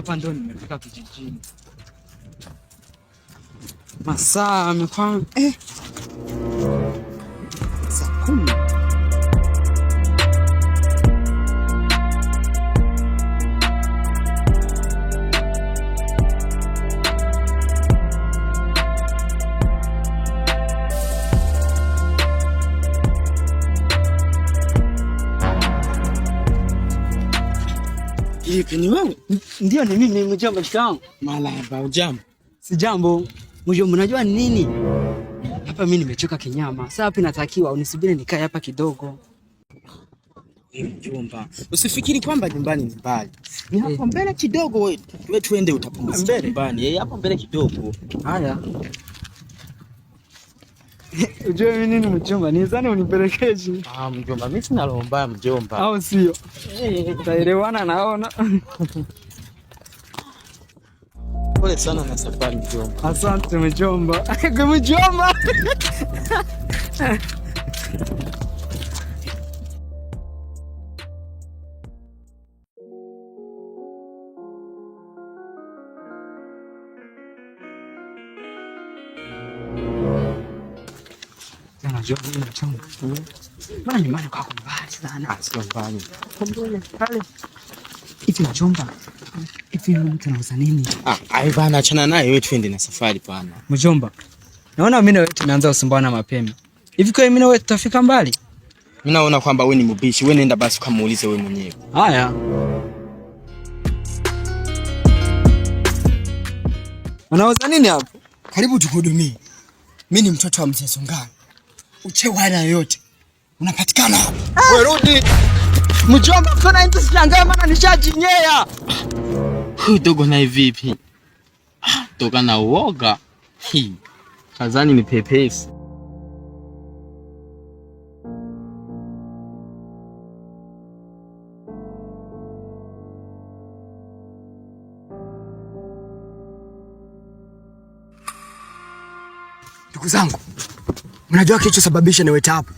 hapa ndo nimefika kijijini. Masaa amekuwa saa 10. Ni wewe? Ndio ni mimi mjomba shikamoo. Malaba ujambo. Si jambo. Mjomba unajua nini? Hapa mimi nimechoka kinyama. Sasa hapa natakiwa unisubiri nikae hapa kidogo. Mjomba, usifikiri kwamba nyumbani ni mbali. Ni hapo mbele kidogo wewe. Wewe twende utapumzika nyumbani. Hapo mbele kidogo. Haya. Ujue mimi nini mjomba? Nizani unipelekeje? Mjomba, mimi sina roho mbaya mjomba. Au sio? Taelewana naona. Pole sana na safari mjomba. Asante mjomba. Mjomba. Mbona nyumbani kwako mbali sana? Sio mbali. Mbona pale? Hivi mjomba. Hivi mtu anauza nini? Bana achana naye wewe twende na safari pana. Mjomba. Naona mimi na wewe tumeanza usumbwana mapema. Hivi kwa mimi na wewe tutafika mbali? Mimi naona kwamba wewe ni mbishi. Wewe nenda basi ukamuulize wewe mwenyewe. Haya. Unauza nini hapo? Karibu tukuhudumie. Mimi ni mtoto wa mzee Songani. Uchewa aina yoyote unapatikana hapa. Wewe rudi. Mjomba, kuna hizo silangaa maana nishajinyea. Dogo na vipi? Toka na uoga. Kazani ni pepesi. Ndugu zangu, mnajua kilichosababisha niwete hapo?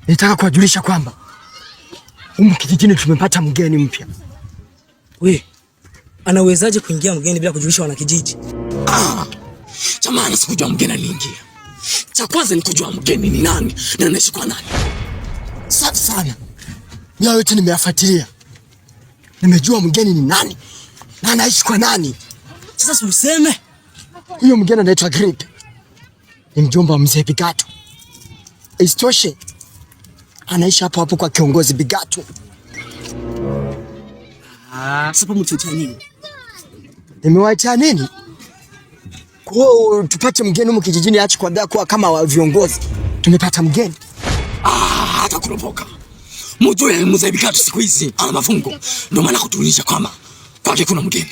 Nitaka kuwajulisha kwamba humu kijijini tumepata mgeni mpya. We, anawezaje kuingia mgeni bila kujulisha wanakijiji? Jamani, sikujua mgeni anaingia. Cha kwanza ni kujua mgeni ni nani na anaishi kwa nani. Safi sana. Mimi yote nimeyafuatilia. Nimejua mgeni ni nani na anaishi kwa nani. Sasa useme huyo mgeni anaitwa Grip. Ni mjomba wa mzee Bigato. Isitoshe anaishi hapo hapo kwa kiongozi Bigato. Sasa mtuitia nini? Nimewaitia nini? Kwa tupate mgeni huko kijijini acha kwa kama wa viongozi. Tumepata mgeni. Hata kuropoka. Mjue mzee Bigato siku hizi ana mafungo. Ndio maana kutulisha kwamba kwake kuna mgeni.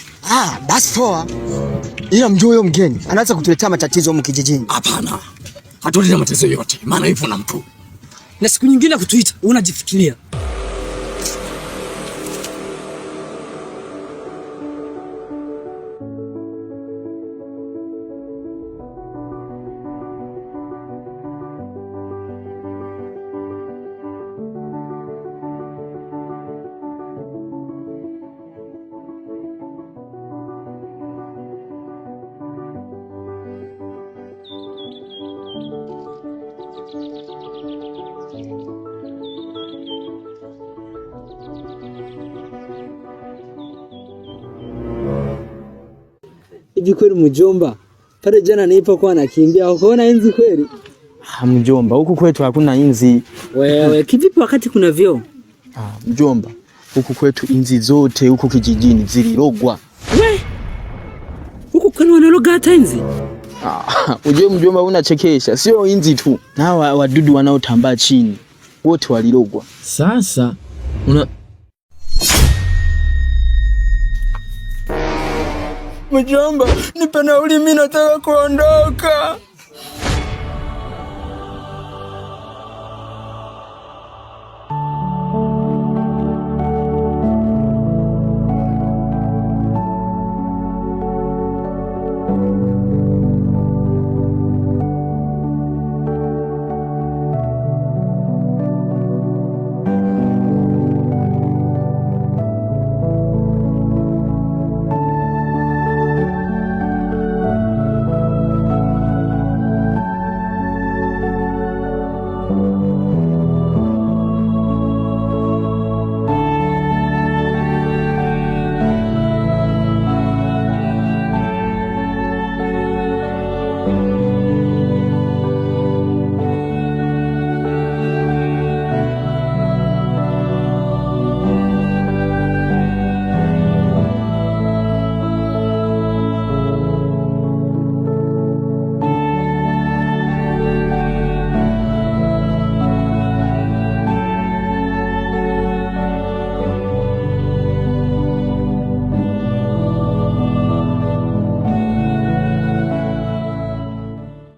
Basi poa. Ila mjue huyo mgeni anaanza kutuletea matatizo huko kijijini. Hapana. Hatuletea matatizo yote. Maana yupo na mkuu. Na siku nyingine kutuita unajifikiria. Hivi kweli mjomba? Pale jana nilipokuwa nakimbia ukaona inzi kweli? Mjomba, huku kwetu hakuna inzi. Wewe kivipi wakati kuna vyoo? Mjomba, huku kwetu inzi zote huku kijijini zilirogwa. We? Huku kwani wanaloga hata inzi? Ujue mjomba unachekesha, sio inzi tu. Na wadudu wanaotambaa chini wote walirogwa. Sasa Mjomba, nipe nauli mimi nataka kuondoka.